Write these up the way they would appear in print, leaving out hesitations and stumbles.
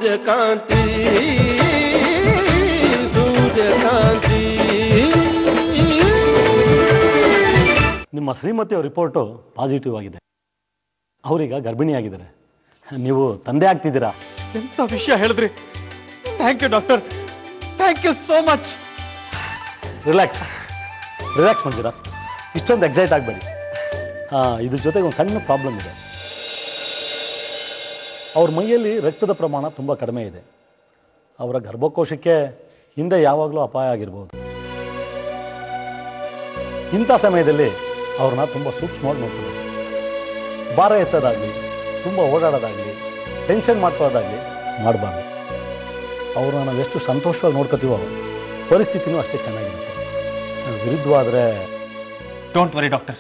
ಸೂರ್ಯಕಾಂತಿ ಸೂರ್ಯಕಾಂತಿ. ನಿಮ್ಮ ಶ್ರೀಮತಿಯ ರಿಪೋರ್ಟು ಪಾಸಿಟಿವ್ ಆಗಿದೆ. ಅವರೀಗ ಗರ್ಭಿಣಿಯಾಗಿದ್ದಾರೆ. ನೀವು ತಂದೆ ಆಗ್ತಿದ್ದೀರಾ. ಎಂತ ವಿಷಯ ಹೇಳಿದ್ರಿ. Thank you doctor, thank you so much. Relax Manjunath, ಇಷ್ಟೊಂದು ಎಕ್ಸೈಟ್ ಆಗಬೇಡಿ. ಇದ್ರ ಜೊತೆಗೆ ಒಂದು ಸಣ್ಣ ಪ್ರಾಬ್ಲಮ್ ಇದೆ. ಅವ್ರ ಮೈಯಲ್ಲಿ ರಕ್ತದ ಪ್ರಮಾಣ ತುಂಬ ಕಡಿಮೆ ಇದೆ. ಅವರ ಗರ್ಭಕೋಶಕ್ಕೆ ಹಿಂದೆ ಯಾವಾಗಲೂ ಅಪಾಯ ಆಗಿರ್ಬೋದು. ಇಂಥ ಸಮಯದಲ್ಲಿ ಅವ್ರನ್ನ ತುಂಬ ಸೂಕ್ಷ್ಮವಾಗಿ ನೋಡ್ಕೋಬೇಕು. ಭಾರ ಎತ್ತೋದಾಗಲಿ, ತುಂಬ ಓಡಾಡೋದಾಗಲಿ, ಟೆನ್ಷನ್ ಮಾಡ್ಕೊಳ್ಳೋದಾಗಲಿ ಮಾಡಬಾರ್ದು. ಅವ್ರನ್ನ ನಾವು ಎಷ್ಟು ಸಂತೋಷವಾಗಿ ನೋಡ್ಕೋತೀವೋ ಪರಿಸ್ಥಿತಿನೂ ಅಷ್ಟೇ ಚೆನ್ನಾಗಿರುತ್ತೆ. ವಿರುದ್ಧವಾದರೆ ಡೋಂಟ್ ವರಿ ಡಾಕ್ಟರ್,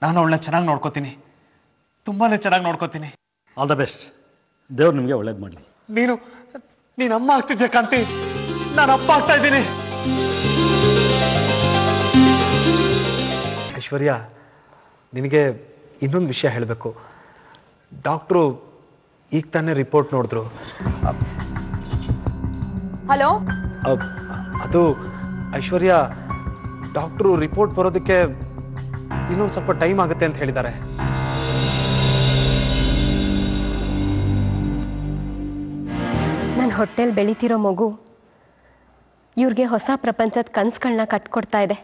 ನಾನು ಅವಳನ್ನ ಚೆನ್ನಾಗಿ ನೋಡ್ಕೋತೀನಿ, ತುಂಬಾ ಚೆನ್ನಾಗಿ ನೋಡ್ಕೋತೀನಿ. All the best. ದೇವ್ರು ನಿಮಗೆ ಒಳ್ಳೇದು ಮಾಡಲಿ. ನೀನು ಅಮ್ಮ ಆಗ್ತಿದ್ದೆ ಕಾಂತಿ, ನಾನು ಅಪ್ಪ ಆಗ್ತಾ ಇದ್ದೀನಿ. ಐಶ್ವರ್ಯ, ನಿನಗೆ ಇನ್ನೊಂದು ವಿಷಯ ಹೇಳಬೇಕು. ಡಾಕ್ಟ್ರು ಈಗ ತಾನೇ ರಿಪೋರ್ಟ್ ನೋಡಿದ್ರು. ಹಲೋ, ಅದು ಐಶ್ವರ್ಯ, ಡಾಕ್ಟ್ರು ರಿಪೋರ್ಟ್ ಬರೋದಕ್ಕೆ ಇನ್ನೊಂದು ಸ್ವಲ್ಪ ಟೈಮ್ ಆಗುತ್ತೆ ಅಂತ ಹೇಳಿದ್ದಾರೆ. ನನ್ನ ಹೊಟ್ಟೆಲ್ ಬೆಳೀತಿರೋ ಮಗು ಇವ್ರಿಗೆ ಹೊಸ ಪ್ರಪಂಚದ ಕನ್ಸುಗಳನ್ನ ಕಟ್ಕೊಡ್ತಾ ಇದೆ.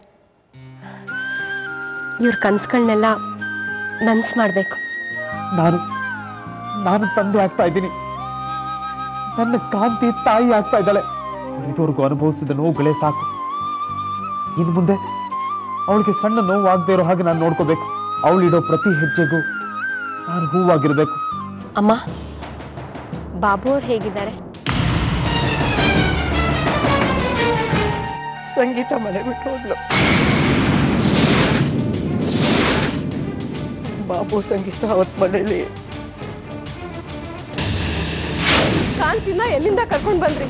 ಇವ್ರ ಕನ್ಸುಗಳನ್ನೆಲ್ಲ ನನ್ಸ್ ಮಾಡಬೇಕು. ನಾನು ತಂದೆ ಆಗ್ತಾ ಇದ್ದೀನಿ. ನನ್ನ ಕಾಂತಿ ತಾಯಿ ಆಗ್ತಾ ಇದ್ದಾಳೆ. ಇದುವರೆಗೂ ಅನುಭವಿಸಿದ ನೋವುಗಳೇ ಸಾಕು. ಇನ್ನು ಮುಂದೆ ಅವಳಿಗೆ ಸಣ್ಣ ನೋವು ಆಗದೆ ಇರೋ ಹಾಗೆ ನಾನು ನೋಡ್ಕೋಬೇಕು. ಅವಳಿಡೋ ಪ್ರತಿ ಹೆಜ್ಜೆಗೂ ನಾನು ಹೂವಾಗಿರ್ಬೇಕು. ಅಮ್ಮ, ಬಾಬು ಅವ್ರು ಹೇಗಿದ್ದಾರೆ? ಸಂಗೀತ ಮನೆ ಬಿಟ್ಟು ಹೋದ್ಲು. ಬಾಬು ಸಂಗೀತ ಅವತ್ ಮನೇಲಿ. ಕಾಂತಿನ ಎಲ್ಲಿಂದ ಕರ್ಕೊಂಡ್ ಬಂದ್ರಿ?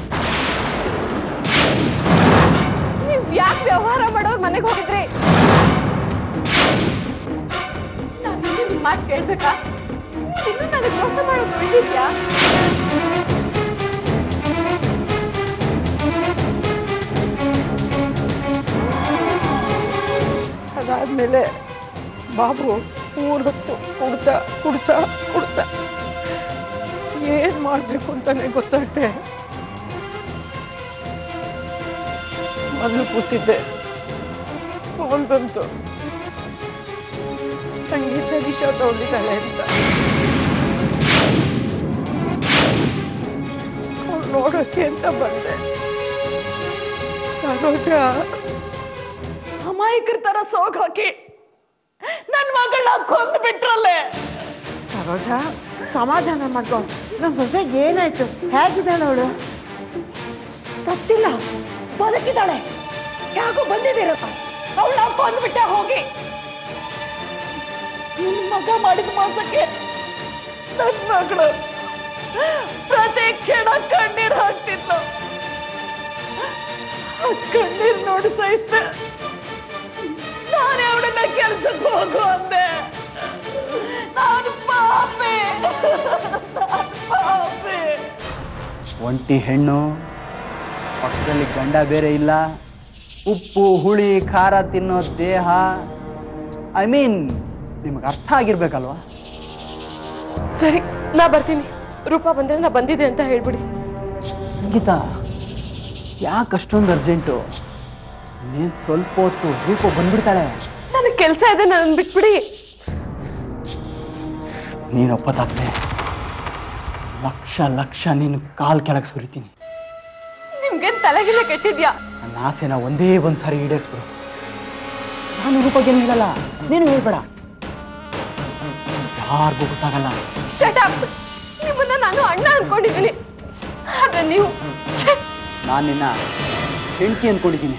ನೀವ್ ಯಾಕೆ ವ್ಯವಹಾರ ಮಾಡೋರ್ ಮನೆಗೆ ಹೋಗಿದ್ರಿ? ನಾನು ನಿಮ್ ಮಾತು ಕೇಳ್ಬೇಕಾ? ಇನ್ನು ನನಗೆ ಮೋಸ ಮಾಡೋದು ಬಿಟ್ಟಿದ್ಯಾ? ಅದಾದ್ಮೇಲೆ ಬಾಬು 3 ಹೊತ್ತು ಕುಡ್ತಾ ಏನ್ ಮಾಡ್ಬೇಕು ಅಂತಾನೆ ಗೊತ್ತಾಗ್ತೆ ಮನೇಲಿ ಕೂತಿದ್ದೆ. ಫೋನ್ ಬಂತು, ಸಂಗೀತ ವಿಷ ತಗೊಂಡಿದ್ದಾಳೆ ಅಂತ. ಅವ್ರು ನೋಡೋಕೆ ಅಂತ ಬಂದೆ. ಸರೋಜಾ ಅಮಾಯಕರ ತರ ಸೋಗ್ ಹಾಕಿ ನನ್ ಮಗಳನ್ನ ಕೊಂದು ಬಿಟ್ರಲ್ಲೇ. ಸರೋಜಾ, ಸಮಾಧಾನ ಮಾಡ್ಕೊ. ನಮ್ ಸೊಸೆಗೆ ಏನಾಯ್ತು? ಹೇಗಿದ್ದಾಳೆ ಅವಳು? ಗೊತ್ತಿಲ್ಲ, ಬದುಕಿದ್ದಾಳೆ. ಯಾಕೋ ಬಂದಿದ್ದೀರಪ್ಪ, ಅವಳ ಕೊಂದ್ಬಿಟ್ಟ ಹೋಗಿ. ನಿನ್ ಮಗ ಮಾಡಿದ ಮೋಸಕ್ಕೆ ನನ್ ಮಗಳು ಪ್ರತಿ ಕ್ಷಣ ಕಣ್ಣೀರ್ ಹಾಕ್ತಿದ್ಲು. ಕಣ್ಣೀರ್ ನೋಡಿ ಸಹಿತ ನಾನೇ ಅವಳನ್ನ ಕೆಲ್ಸಕ್ಕೆ ಹೋಗು ಅಂದೆ. ನಾನು ಪಾಪೆ. ಒಂಟಿ ಹೆಣ್ಣು, ಪಕ್ಕದಲ್ಲಿ ಗಂಡ ಬೇರೆ ಇಲ್ಲ, ಉಪ್ಪು ಹುಳಿ ಖಾರ ತಿನ್ನೋ ದೇಹ. ಐ ಮೀನ್, ನಿಮ್ಗೆ ಅರ್ಥ ಆಗಿರ್ಬೇಕಲ್ವಾ? ಸರಿ, ನಾ ಬರ್ತೀನಿ. ರೂಪಾ ಬಂದ್ರೆ ನಾ ಬಂದಿದೆ ಅಂತ ಹೇಳ್ಬಿಡಿ. ಸಂಗೀತಾ, ಯಾಕೆ ಅಷ್ಟೊಂದು ಅರ್ಜೆಂಟು? ನೀನ್ ಸ್ವಲ್ಪ ಹೊತ್ತು ರೂಪ ಬಂದ್ಬಿಡ್ತಾಳೆ. ನನಗೆ ಕೆಲಸ ಇದೆ, ನನ್ನ ಬಿಟ್ಬಿಡಿ. ನೀನು ಒಪ್ಪತ್ತಾಗ್ತೆ ಲಕ್ಷ ನೀನು ಕಾಲ್ ಕೆಳಗೆ ಸುರಿತೀನಿ. ನಿಮ್ಗೇನ್ ತಲೆಗಿಲ್ಲ ಕೆಟ್ಟಿದ್ಯಾ? ನನ್ನ ಆಸೆನ ಒಂದೇ ಒಂದ್ಸಾರಿ ಈಡೇರಿಸ್ಬಿಡು. ನಾನು ರೂಪಕ್ಕೇನು ಹೇಳಲ್ಲ, ನೀನು ಹೇಳ್ಬೇಡ. ಯಾರಿಗೂ ಗೊತ್ತಾಗಲ್ಲ. Shut up. ನಿಮ್ಮನ್ನ ನಾನು ಅಣ್ಣ ಅನ್ಕೊಂಡಿದ್ದೀನಿ, ಆದ್ರೆ ನೀವು. ನಾನು ನಿನ್ನ ಹೆಂಡತಿ ಅನ್ಕೊಂಡಿದ್ದೀನಿ.